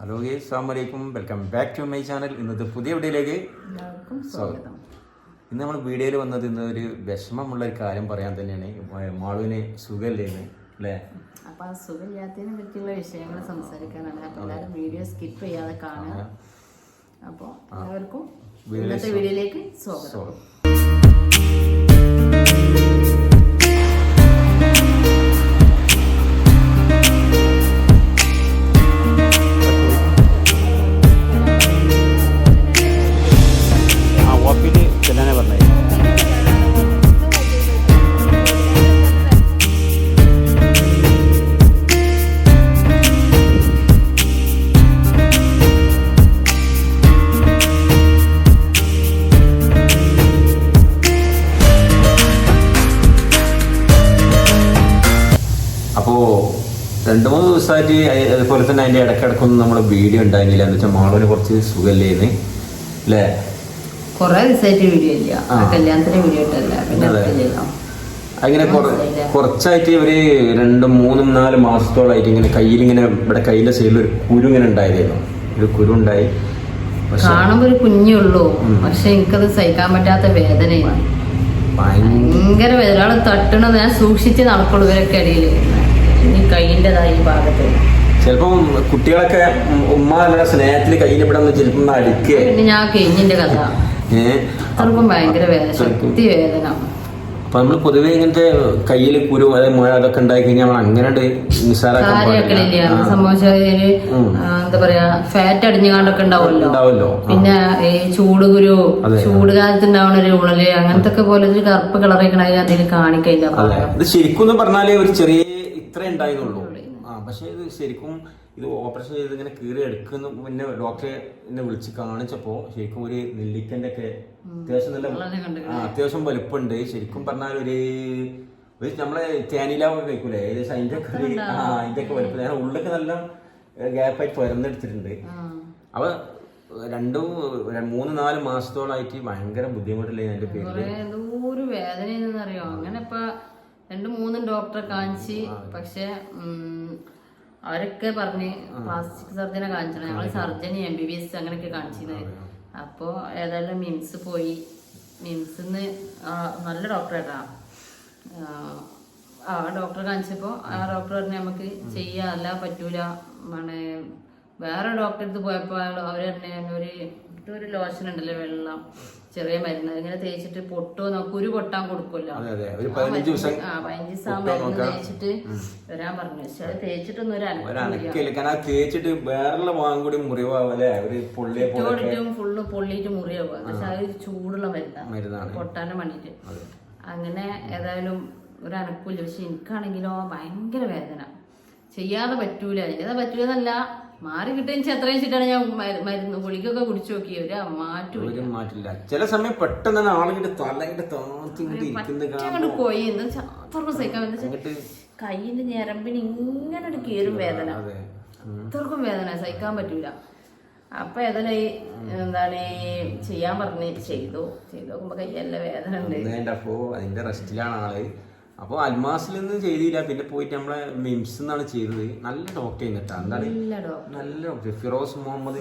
Hello guys, അസ്സലാമു അലൈക്കും. Welcome back to my channel. ഇന്നത്തെ പുതിയ വീഡിയോയിലേക്ക് സ്വാഗതം. ഇന്ന് നമ്മൾ വീഡിയോയിൽ വന്നത് ഇന്നൊരു വിഷമമുള്ള ഒരു കാര്യം പറയാൻ തന്നെയാണ്. മാളുവിന് സുഖമില്ലേന്ന് അല്ലേ? അപ്പോൾ ആ സുഖമില്ലാത്തതിനെ പറ്റിയുള്ള വിഷയങ്ങൾ സംസാരിക്കാനാണ്. അപ്പോൾ എല്ലാവരും വീഡിയോ സ്കിപ്പ് ചെയ്യാതെ കാണുക. അപ്പോൾ എല്ലാവർക്കും ഇന്നത്തെ വീഡിയോയിലേക്ക് സ്വാഗതം. അപ്പോൾ 2-3 ദിവസമായിട്ട് അതുപോലെ തന്നെ അതിൻ്റെ ഇടയ്ക്കിടക്കൊന്നും നമ്മൾ വീഡിയോ ഉണ്ടായിരുന്നില്ല. എന്ന് വെച്ചാൽ മാളുവിന് കുറച്ച് സുഖമില്ലേന്ന് അല്ലേ? കുറേ ദിവസമായിട്ട് വീഡിയോ ഇല്ല, കല്യാണത്തിന് വീഡിയോ ഇട്ടല്ല. അങ്ങനെ കുറച്ചായിട്ട് ഇവര് 2-3-4 മാസത്തോളായിട്ട് ഇങ്ങനെ കയ്യിലിങ്ങനെ ഇവിടെ കയ്യിലെ സൈഡിൽ ഒരു കുരു ഇങ്ങനെ ഉണ്ടായിരുന്നു. ഒരു കുരു ഉണ്ടായി. കാണുമ്പോ ഒരു കുഞ്ഞുള്ളൂ, പക്ഷെ എനിക്കത് സഹിക്കാൻ പറ്റാത്ത വേദനയാണ്. ഭയങ്കര വേദന. ഒരാൾ തട്ടണത് ഞാൻ സൂക്ഷിച്ച് നടക്കുള്ളൂ ഇവരൊക്കെ ഇടയിൽ. ഇനി കയ്യിൻ്റെതായി ഈ ഭാഗത്ത് ചിലപ്പം കുട്ടികളൊക്കെ ഉമ്മ സ്നേഹത്തിൽ കയ്യിലിപ്പെടാന്ന് ചിലപ്പം അടിക്കുക. പിന്നെ ഞാൻ കഴിഞ്ഞിന്റെ കഥ ചിലപ്പം ഭയങ്കര വേദന, ശക്തി വേദന. അപ്പൊ നമ്മള് പൊതുവെ ഇങ്ങനത്തെ കയ്യിൽ കുരു അതായത് മുഴ അതൊക്കെ ഉണ്ടായി കഴിഞ്ഞാൽ നമ്മൾ അങ്ങനെ കാര്യമാക്കണില്ല. സംഭവിച്ചാൽ എന്താ പറയാ, ഫാറ്റ് അടിഞ്ഞുകൊണ്ടൊക്കെ ഉണ്ടാവുമല്ലോ. പിന്നെ ഈ ചൂട് കാലത്ത് ഉണ്ടാവുന്ന ഒരു ഉണല് അങ്ങനത്തെ ഒക്കെ പോലെ ഒരു കറുപ്പ് കളറൊക്കെ അതിൽ കാണിക്കില്ല. ഇത് ശരിക്കും പറഞ്ഞാല് ഒരു ചെറിയ ഇത്ര ഉണ്ടായിരുന്നുള്ളൂ. പക്ഷെ ഇത് ശരിക്കും ഇത് ഓപ്പറേഷൻ ചെയ്ത് ഇങ്ങനെ കീറി എടുക്കുന്ന പിന്നെ ഡോക്ടറെ എന്നെ വിളിച്ച് കാണിച്ചപ്പോ ശരിക്കും ഒരു നെല്ലിക്കന്റെ ഒക്കെ അത്യാവശ്യം അത്യാവശ്യം വലുപ്പമുണ്ട്. ശരിക്കും പറഞ്ഞാൽ ഒരു നമ്മളെ തേനിലാവൊക്കെ കഴിക്കൂലേ, ഏകദേശം അതിന്റെ ഒക്കെ വലുപ്പം. ഞാൻ ഉള്ളൊക്കെ നല്ല ഗ്യാപ്പായിട്ട് തുറന്നെടുത്തിട്ടുണ്ട്. അപ്പൊ 2-3-4 മാസത്തോളായിട്ട് ഭയങ്കര ബുദ്ധിമുട്ടില്ലേ അതിന്റെ പേരില്. ഒരു വേദനയെന്നറിയോ. അങ്ങനെ ഇപ്പൊ 2-3 ഡോക്ടറെ കാണിച്ച്, പക്ഷെ അവരൊക്കെ പറഞ്ഞ് പ്ലാസ്റ്റിക് സർജനെ കാണിച്ചത്. ഞങ്ങൾ സർജനി MBBS അങ്ങനെയൊക്കെ കാണിച്ചിരുന്നത്. അപ്പോൾ ഏതായാലും മിംസ് പോയി. മിംസിന്ന് നല്ല ഡോക്ടറേട്ടാ. ആ ഡോക്ടറെ കാണിച്ചപ്പോൾ ആ ഡോക്ടർ പറഞ്ഞ് നമുക്ക് ചെയ്യാൻ അല്ല പറ്റൂല. വേറെ ഡോക്ടറെ അടുത്ത് പോയപ്പോൾ അവർ പറഞ്ഞ ഒരു ലോഷൻ ഉണ്ടല്ലോ, വെള്ളം ചെറിയ മരുന്ന് ഇങ്ങനെ തേച്ചിട്ട് കുരു പൊട്ടാൻ കൊടുക്കുമല്ലോ. 15 ദിവസം മരുന്ന് തേച്ചിട്ട് വരാൻ പറഞ്ഞു. പക്ഷെ അത് തേച്ചിട്ടൊന്നും തേച്ചിട്ട് വേറെ കൂടി മുറിവായിട്ടും ഫുള്ള് പൊള്ളിയിട്ട് മുറിയാവുക. പക്ഷെ അത് ചൂടുള്ള മരുന്നാണ് പൊട്ടാനും വേണ്ടിട്ട്. അങ്ങനെ ഏതായാലും ഒരു അനക്കൂല്ല. പക്ഷെ എനിക്കാണെങ്കിലോ ഭയങ്കര വേദന. ചെയ്യാതെ പറ്റൂല. ചെയ്യാതെ പറ്റൂലെന്നല്ല, മാറി കിട്ടുന്ന എത്രയും വെച്ചിട്ടാണ് ഞാൻ മരുന്ന് ഗുളികൊക്കെ കുടിച്ചു നോക്കി. മാറ്റില്ല. ചില സമയം പെട്ടെന്ന് ആളുകളുടെ പോയി അത്രക്കും സഹിക്കാൻ കയ്യിന്റെ ഞരമ്പിന് ഇങ്ങനെ ഒരു കീറും വേദന, അത്രക്കും വേദന സഹിക്കാൻ പറ്റൂല. അപ്പൊ ഏതായാലും എന്താണ് ചെയ്യാൻ പറഞ്ഞ് ചെയ്തു നോക്കുമ്പോ കയ്യെല്ലാം വേദന ഉണ്ട്. അതിന്റെ റെസ്റ്റിലാണ് ആള്. അപ്പോൾ അൽമാസിൽ നിന്ന് ചെയ്തില്ല. പിന്നെ പോയിട്ട് നമ്മളെ മിംസ് എന്നാണ് ചെയ്തത്. നല്ല ഡോക്ടർ ചെയ്യുന്നിട്ടാ. എന്താണ് നല്ല ഡോക്ടർ ഫിറോസ് മുഹമ്മദ്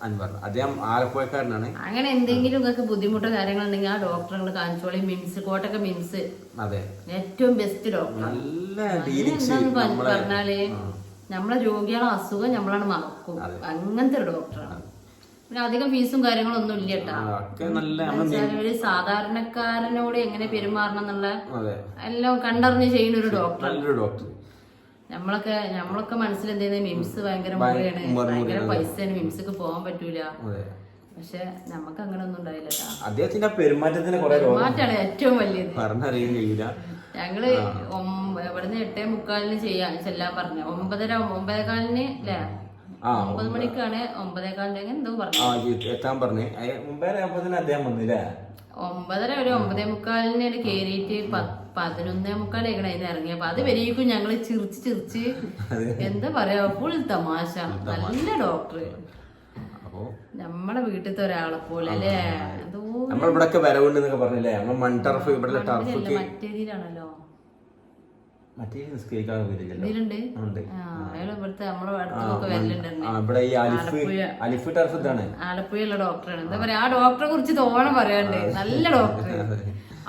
അൻവർ. അദ്ദേഹം ആലപ്പുഴക്കാരനാണ്. അങ്ങനെ എന്തെങ്കിലും നിങ്ങൾക്ക് ബുദ്ധിമുട്ടോ കാര്യങ്ങളുണ്ടെങ്കിൽ ആ ഡോക്ടറെ കാണിച്ചോളി. മിംസ് കോട്ടൊക്കെ മിംസ് അതെ ഏറ്റവും ബെസ്റ്റ് ഡോക്ടർ. നല്ല ഡീലിങ്സ് പറഞ്ഞാല് നമ്മളെ രോഗികളെ അസുഖം നമ്മളാണ് മറക്കും. അങ്ങനത്തെ ഒരു ഡോക്ടറാണ്. പിന്നെ അധികം ഫീസും കാര്യങ്ങളൊന്നും ഇല്ല കേട്ടോ. ഒരു സാധാരണക്കാരനോട് എങ്ങനെ പെരുമാറണം എന്നുള്ള എല്ലാം കണ്ടറിഞ്ഞ് ചെയ്യുന്ന ഒരു ഡോക്ടർ. നമ്മളൊക്കെ മനസ്സിൽ എന്ത് ചെയ്യുന്നത്, മിംസ് ഭയങ്കര മുറിയാണ്, ഭയങ്കര പൈസയാണ്, മിംസിക്ക് പോകാൻ പറ്റൂല. പക്ഷെ നമുക്ക് അങ്ങനെ ഒന്നും ഉണ്ടായില്ല. അദ്ദേഹത്തിന്റെ പെരുമാറ്റത്തിന് പെരുമാറ്റാണ് ഏറ്റവും വലിയത്. പറഞ്ഞറിയാൻ കഴിയില്ല. ഞങ്ങള് ഇവിടുന്ന് 8:45 ചെല്ലാൻ പറഞ്ഞു. 9:45 അല്ലേ, 9 മണിക്കാണ്. 9:15 എന്തോ പറഞ്ഞു എത്താൻ പറഞ്ഞു. 9:30 ഒരു 9:45 കേറിയിട്ട് 11:45 ഇറങ്ങി. അപ്പൊ അത് വരെയും ഞങ്ങള് ചിരിച്ച് എന്താ പറയാ, ഫുൾ തമാശ. നല്ല ഡോക്ടർ. നമ്മളെ വീട്ടിലത്തെ ഒരാളെ പോലെ അല്ലേ. നമ്മളിവിടൊക്കെ വരവുണ്ടെന്നൊക്കെ പറഞ്ഞില്ലേ, നമ്മൾ മൺടർഫ് ഇവിടെ ടർഫൊക്കെ മറ്റേതിലാണല്ലോ. മറ്റേ നിസ്കരിക്കാൻ വരില്ലല്ലോ. ഇതിലുണ്ട് ഉണ്ട്. അയാൾ ഇവിടുത്തെ നമ്മളെ അടുത്തൊക്കെ വരലുണ്ട്. ഇവിടെ ഈ അലിഫ് ടർഫ് ഇതാണ്. ആലപ്പുഴയുള്ള ഡോക്ടറാണ്. എന്താ പറയാ, ആ ഡോക്ടറെ കുറിച്ച് തോനെ പറയാണ്ട്. നല്ല ഡോക്ടർ.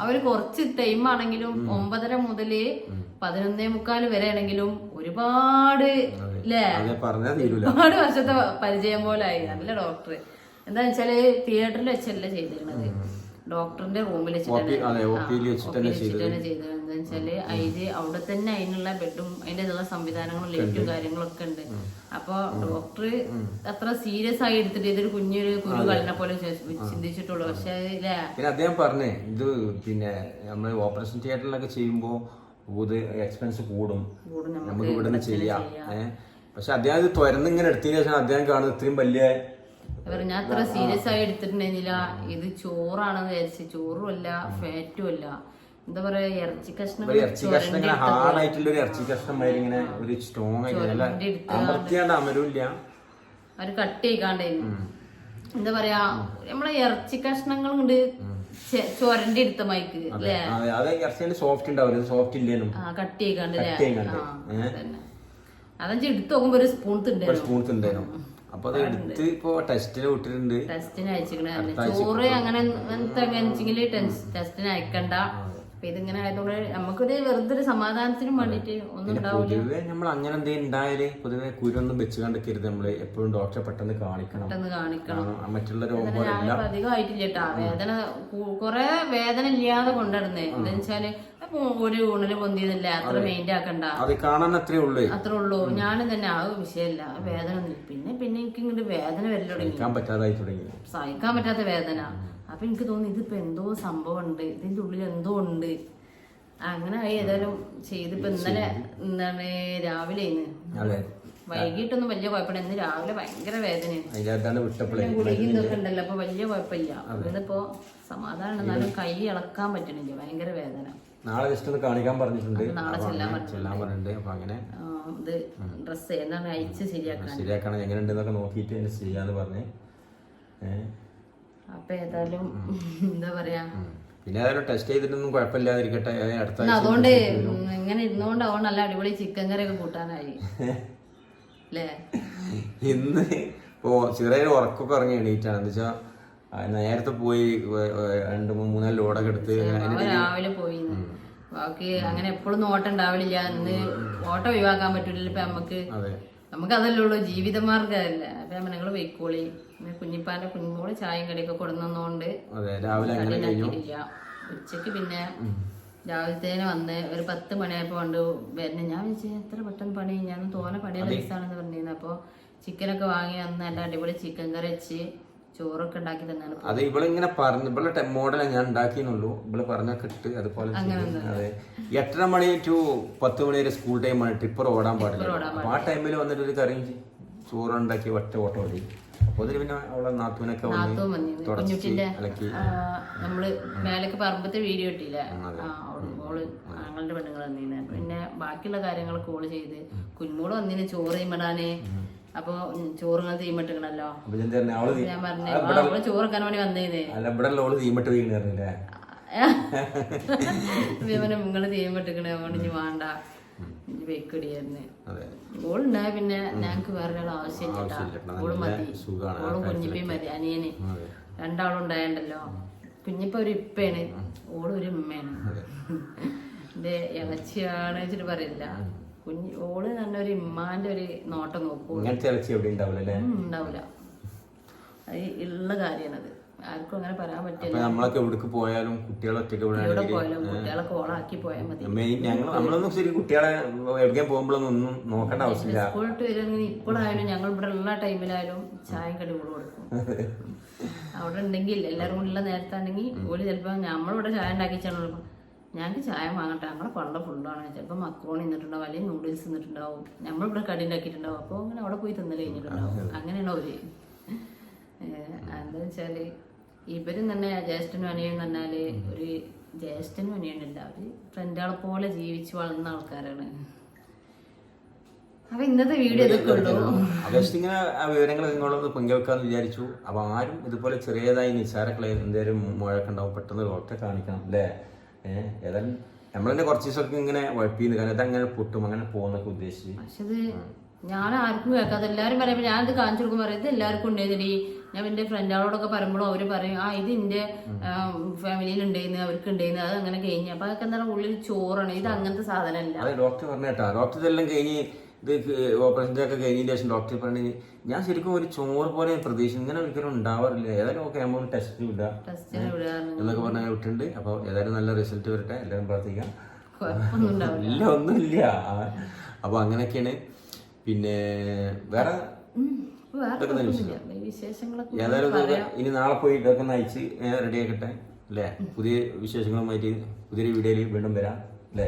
അവര് കുറച്ച് ടൈം ആണെങ്കിലും 9:30 മുതല് 11:45 വരെ ആണെങ്കിലും ഒരുപാട് അല്ലേ, ഒരുപാട് വർഷത്തെ പരിചയം പോലായി. നല്ല ഡോക്ടർ. എന്താ വെച്ചാല് തിയേറ്ററിൽ വെച്ചല്ല ചെയ്തിരുന്നത്, ഡോക്ടറിന്റെ റൂമിൽ വെച്ചിട്ടാണ് ചെയ്തത്. എന്താ വെച്ചാല് അതില് അവിടെ തന്നെ അതിനുള്ള ബെഡും അതിന്റെ സംവിധാനങ്ങളും ലൈറ്റും കാര്യങ്ങളൊക്കെ ഉണ്ട്. അപ്പൊ ഡോക്ടർ അത്ര സീരിയസ് ആയി എടുത്തിട്ട് ഇതൊരു കുഞ്ഞൊരു കുരു കളനെ പോലെ ചിന്തിച്ചിട്ടുള്ളൂ. പക്ഷെ പിന്നെ അദ്ദേഹം പറഞ്ഞേ ഇത് പിന്നെ നമ്മള് ഓപ്പറേഷൻ തിയേറ്ററിലൊക്കെ ചെയ്യുമ്പോ എക്സ്പെൻസ് കൂടും, നമുക്ക് ഇവിടെ നിന്ന് ചെയ്യാം. പക്ഷെ അദ്ദേഹം ഇത് തുറന്നിങ്ങനെ എടുത്തതിന് ശേഷം അദ്ദേഹം കാണുന്നത് ഇത്രയും വലിയ. ഞാൻ അത്ര സീരിയസ് ആയി എടുത്തിട്ടുണ്ടായിരുന്നില്ല. ഇത് ചോറാണെന്ന് വിചാരിച്ചു. ചോറും അല്ല ഫാറ്റും അല്ല, എന്താ പറയാ, ഇറച്ചി കഷ്ണം ഹാർഡായിട്ടുള്ള ഒരു ഇറച്ചി കഷ്ണം ഇങ്ങനെ ഒരു സ്ട്രോങ് ആയിട്ട് അമരൂല്ല. അവര് കട്ട് ചെയ്യിക്കാണ്ടായിരുന്നു. എന്താ പറയാ, നമ്മളെ ഇറച്ചി കഷ്ണങ്ങൾ കൊണ്ട് ചൊരണ്ടി എടുത്ത മൈക്ക് അല്ലേ, സോഫ്റ്റ് ഉണ്ടാവില്ല, സോഫ്റ്റ് ഇല്ലേനും കട്ട് ചെയ്യിക്കാണ്ടല്ലേ. അതെന്ന് എടുത്ത് നോക്കുമ്പോ ഒരു സ്പൂൺ തിണ്ടായിരുന്നു. അപ്പൊ അത് എടുത്ത് ഇപ്പൊ ടെസ്റ്റിന് വിട്ടിട്ടുണ്ട്, ടെസ്റ്റിന് അയച്ചിക്കണ. ചോറ് അങ്ങനെ ടെസ്റ്റിന് അയക്കണ്ട. അപ്പൊ ഇതിങ്ങനെ ആയതുകൊണ്ട് നമുക്കൊരു വെറുതെ ഒരു സമാധാനത്തിനും വേണ്ടിട്ട് ഒന്നും ഉണ്ടാവില്ല. പൊതുവെ നമ്മൾ അങ്ങനെ എന്തെങ്കിലും ഉണ്ടായാല് പൊതുവെ കുരൊന്നും വെച്ച് കണ്ടിക്കരുത്. നമ്മള് എപ്പോഴും ഡോക്ടറെ പെട്ടെന്ന് കാണിക്കണം. മറ്റുള്ള രോഗം അധികമായിട്ടില്ല കേട്ടാ. വേദന കൊറേ വേദന ഇല്ലാതെ കൊണ്ടുവരുന്നേ. എന്താ വെച്ചാല് ഒരു ഊണില് പൊന്തിയതല്ല, അത്ര മെയിൻ്റെ ആക്കണ്ട, അത് കാണാൻ അത്രേ ഉള്ളൂ. ഞാനും തന്നെ ആ വിഷയമല്ല, വേദന ഒന്നും. പിന്നെ എനിക്ക് ഇങ്ങോട്ട് വേദന വരൽ തുടങ്ങി, സഹിക്കാൻ പറ്റാത്ത വേദന. അപ്പൊ എനിക്ക് തോന്നി ഇതിപ്പോ എന്തോ സംഭവം ഉണ്ട്, ഇതിന്റെ ഉള്ളിൽ എന്തോ ഉണ്ട്. അങ്ങനെ ആയി. ഏതായാലും ചെയ്തിപ്പോ ഇന്നലെ എന്താണ് രാവിലെ വൈകിട്ടൊന്നും വലിയ കുഴപ്പമില്ല. ഇന്ന് രാവിലെ ഭയങ്കര വേദനയാണ്. ഗുളികയും ഇതൊക്കെ ഉണ്ടല്ലോ, അപ്പൊ വലിയ കുഴപ്പമില്ല. ഇതിപ്പോ സമാധാനം. എന്നാലും കൈ ഇളക്കാൻ പറ്റണില്ല, ഭയങ്കര വേദന. നാളെ ജസ്റ്റ് ഒന്ന് കാണിക്കാൻ പറഞ്ഞിട്ടുണ്ട്, നാളെ ചെല്ലാൻ പറഞ്ഞിട്ടുണ്ട്. അപ്പൊ അങ്ങനെ ഇത് ഡ്രസ് എന്താണ് അയച്ച് ശരിയാക്കണം, എങ്ങനെയുണ്ടെന്നൊക്കെ നോക്കിയിട്ട് ചെയ്യാന്ന് പറഞ്ഞേ. അപ്പൊ ഏതായാലും എന്താ പറയാ, പിന്നെ ഏതായാലും ടെസ്റ്റ് ചെയ്തിട്ടൊന്നും കുഴപ്പമില്ലാതിരിക്കട്ടെ. അതുകൊണ്ട് ഇങ്ങനെ ഇരുന്നോണ്ട് അതുകൊണ്ട് നല്ല അടിപൊളി ചിക്കൻ കറി ഒക്കെ കൂട്ടാനായി അല്ലേ. ഇന്ന് ഇപ്പോ ചെറിയ ഉറക്കൊക്കെ ഇറങ്ങി എണീറ്റാണ്. എന്താ വെച്ചാ നേരത്തെ പോയി 2-3 ലോഡൊക്കെ എടുത്ത് രാവിലെ പോയി. ബാക്കി അങ്ങനെ എപ്പോഴും ഓട്ടം ഉണ്ടാവില്ല. ഇന്ന് ഓട്ടം ഒഴിവാക്കാൻ പറ്റൂലല്ലോ. ഇപ്പൊ നമുക്ക് അതല്ലേ ഉള്ളൂ, ജീവിതമാർഗമല്ല. അപ്പൊ നിങ്ങള് വെക്കോളി. കുഞ്ഞിപ്പാന്റെ കുഞ്ഞുമോള് ചായയും കടിയൊക്കെ കൊടുന്നോണ്ട് കടിയില്ല. ഉച്ചക്ക് പിന്നെ രാവിലത്തേനെ വന്ന് ഒരു 10 മണിയായപ്പോ കൊണ്ട് വരുന്നത്. ഞാൻ വിളിച്ചു എത്ര പെട്ടെന്ന് പണി, ഞാൻ തോനെ പണിയുള്ള ദിവസമാണെന്ന് പറഞ്ഞിരുന്നു. അപ്പൊ ചിക്കനൊക്കെ വാങ്ങി വന്ന് നല്ല അടിപൊളി ചിക്കൻ കറി വെച്ച് ചോറൊക്കെ ഉണ്ടാക്കി തന്നാണ്. അത് ഇവളിങ്ങനെ പറഞ്ഞു, ഇവളുടെ മോഡല ഞാൻ ഉണ്ടാക്കിയെന്നുള്ളൂ. ഇവള് പറഞ്ഞൊക്കെ ഇട്ട് അതുപോലെ. അതെ, 8:30 മണി ടു 10 മണി വരെ സ്കൂൾ ടൈമാണ്. ട്രിപ്പർ ഓടാൻ പാടില്ല. അപ്പൊ ആ ടൈമിൽ വന്നിട്ട് ഒരു കറിയും ചോറുണ്ടാക്കി ഒറ്റ ഓട്ടം ഓടി. അപ്പൊ അതിൽ പിന്നെ അവളെ നാത്തൂനൊക്കെ നമ്മള് മേലൊക്കെ പറമ്പത്തെ വീഡിയോ ഇട്ടില്ല, ഓള് ആങ്ങളുടെ പെണ്ണുങ്ങൾ വന്നീന്. പിന്നെ ബാക്കിയുള്ള കാര്യങ്ങളൊക്കെ ഓള് ചെയ്ത്. കുഞ്ഞുമോള് വന്നീന് ചോറ് തീമിടാന്. അപ്പൊ ചോറുകൾ തീമിട്ടിക്കണല്ലോ. ഞാൻ പറഞ്ഞു അവള് ചോറക്കാൻ വേണ്ടി വന്നേന്. നിങ്ങള് തീമിട്ടിക്കണേ ഇനി വേണ്ട വെക്കടിയായിരുന്നു. ഓളുണ്ടായ പിന്നെ ഞങ്ങക്ക് വേറെ ആവശ്യമില്ല. ഓള് മതി, ഓളും കുഞ്ഞിപ്പയും മതി. അനിയന് 2 ആളും ഉണ്ടായണ്ടല്ലോ. കുഞ്ഞിപ്പ ഒരു ഇപ്പയാണ്, ഓളും ഒരു ഉമ്മയാണ്. എന്റെ ഇളച്ചിയാണ് വെച്ചിട്ട് പറയില്ല. ഓള് തന്നെ ഒരു ഇമ്മാന്റെ ഒരു നോട്ടം നോക്കൂ. ഉണ്ടാവില്ല. അത് ഉള്ള കാര്യമാണത്. ആർക്കും അങ്ങനെ പറയാൻ പറ്റില്ല. നമ്മളൊക്കെ എവിടേക്ക് പോയാലും കുട്ടികളൊക്കെ കുട്ടികളൊക്കെ ഓളാക്കി പോയാൽ മതി. നമ്മളൊന്നും ശരി കുട്ടികളെ എവിടേക്കും പോകുമ്പോഴൊന്നും നോക്കേണ്ട ആവശ്യമില്ല. സ്കൂളിട്ട് വരുമെങ്കിൽ ഇപ്പോഴായാലും ഞങ്ങൾ ഇവിടെ ഉള്ള ടൈമിലായാലും ചായ കടി കൂടെ കൊടുക്കും. അവിടെ ഉണ്ടെങ്കിൽ എല്ലാവരും കൂടെ ഉള്ള നേരത്താണെങ്കിൽ ഓല് ചിലപ്പോൾ നമ്മളിവിടെ ചായ ഉണ്ടാക്കിച്ചാണ്. ഞങ്ങൾക്ക് ചായ വാങ്ങട്ടെ, ഞങ്ങളെ പണ്ട ഫുള്ളാണ്. ചിലപ്പോൾ മക്രോണി നിന്നിട്ടുണ്ടാവും, അല്ലെങ്കിൽ നൂഡിൽസ് നിന്നിട്ടുണ്ടാവും. നമ്മളിവിടെ കടി ഉണ്ടാക്കിയിട്ടുണ്ടാവും. അപ്പോൾ അങ്ങനെ അവിടെ പോയി തിന്നൽ കഴിഞ്ഞിട്ടുണ്ടാവും. അങ്ങനെയാണ് അവര്. എന്താ വെച്ചാല് ഇവരും തന്നെ ജ്യേഷ്ഠനും അനിയനും പറഞ്ഞാല് ഒരു ജ്യേഷ്ഠനും അനിയനില്ല, അവര് ഫ്രണ്ടുകളെ പോലെ ജീവിച്ചു വളർന്ന ആൾക്കാരാണ്. അപ്പൊ ഇന്നത്തെ വീഡിയോ ഇതൊക്കെ ഉള്ളൂ. ഇങ്ങനെ വിവരങ്ങൾ നിങ്ങളൊന്ന് പങ്കുവെക്കാന്ന് വിചാരിച്ചു. അപ്പൊ ആരും ഇതുപോലെ ചെറിയതായി നിസ്സാരക്കളെ എന്തേലും മുഴക്കുണ്ടാവും, പെട്ടെന്ന് ഡോക്ടറെ കാണിക്കണം അല്ലേ. ഏതായാലും നമ്മളെന്നെ കുറച്ച് ദിവസമൊക്കെ ഇങ്ങനെ ഉഴപ്പിന്ന് കാരണം അതങ്ങനെ പൊട്ടും അങ്ങനെ പോകുന്നൊക്കെ ഉദ്ദേശിച്ച്. പക്ഷെ ഇത് ഞാൻ ആർക്കും കേൾക്കാതെ എല്ലാവരും പറയുമ്പോൾ ഞാനിത് കാണിച്ചു കൊടുക്കും പറയും ഇത് എല്ലാവർക്കും ഉണ്ടായിരുന്നടി. ഞാൻ എന്റെ ഫ്രണ്ടുകളോടൊക്കെ പറയുമ്പോഴും അവര് പറയും ഇത് എന്റെ ഫാമിലിയിൽ ഉണ്ടായിരുന്നു, അവർക്ക് ഉണ്ടായിരുന്നു, അത് അങ്ങനെ കഴിഞ്ഞു. അപ്പൊ അതൊക്കെ എന്താണ് ഉള്ളിൽ ചോറാണ്, ഇത് അങ്ങനത്തെ സാധനമല്ല. അതെ ഡോക്ടർ പറഞ്ഞേട്ടാ, ഡോക്ടർ ഇതെല്ലാം കഴിഞ്ഞ് ഇത് ഓപ്പറേഷൻ്റെ ഒക്കെ കഴിഞ്ഞതിന് ശേഷം ഡോക്ടർ പറഞ്ഞു ഞാൻ ശരിക്കും ഒരു ചോറ് പോലെ പ്രതീക്ഷിച്ചു, ഇങ്ങനെ ഒരിക്കലും ഉണ്ടാവാറില്ല, ഏതായാലും ഓക്കെ നമ്മൾ ടെസ്റ്റ് വിടുക എന്നൊക്കെ പറഞ്ഞാൽ വിട്ടിട്ടുണ്ട്. അപ്പോൾ ഏതായാലും നല്ല റിസൾട്ട് വരട്ടെ, എല്ലാവരും പ്രാർത്ഥിക്കാം. ഇല്ല ഒന്നുമില്ല. അപ്പൊ അങ്ങനെയൊക്കെയാണ്. പിന്നെ വേറെ ഏതായാലും ഇനി നാളെ പോയി ഇതൊക്കെ ഒന്ന് അയച്ച് റെഡി ആക്കട്ടെ അല്ലേ. പുതിയ വിശേഷങ്ങളുമായിട്ട് പുതിയൊരു വീഡിയോയിൽ വീണ്ടും വരാം അല്ലേ.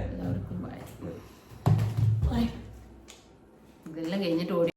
ഇതെല്ലാം കഴിഞ്ഞിട്ട് ഓടി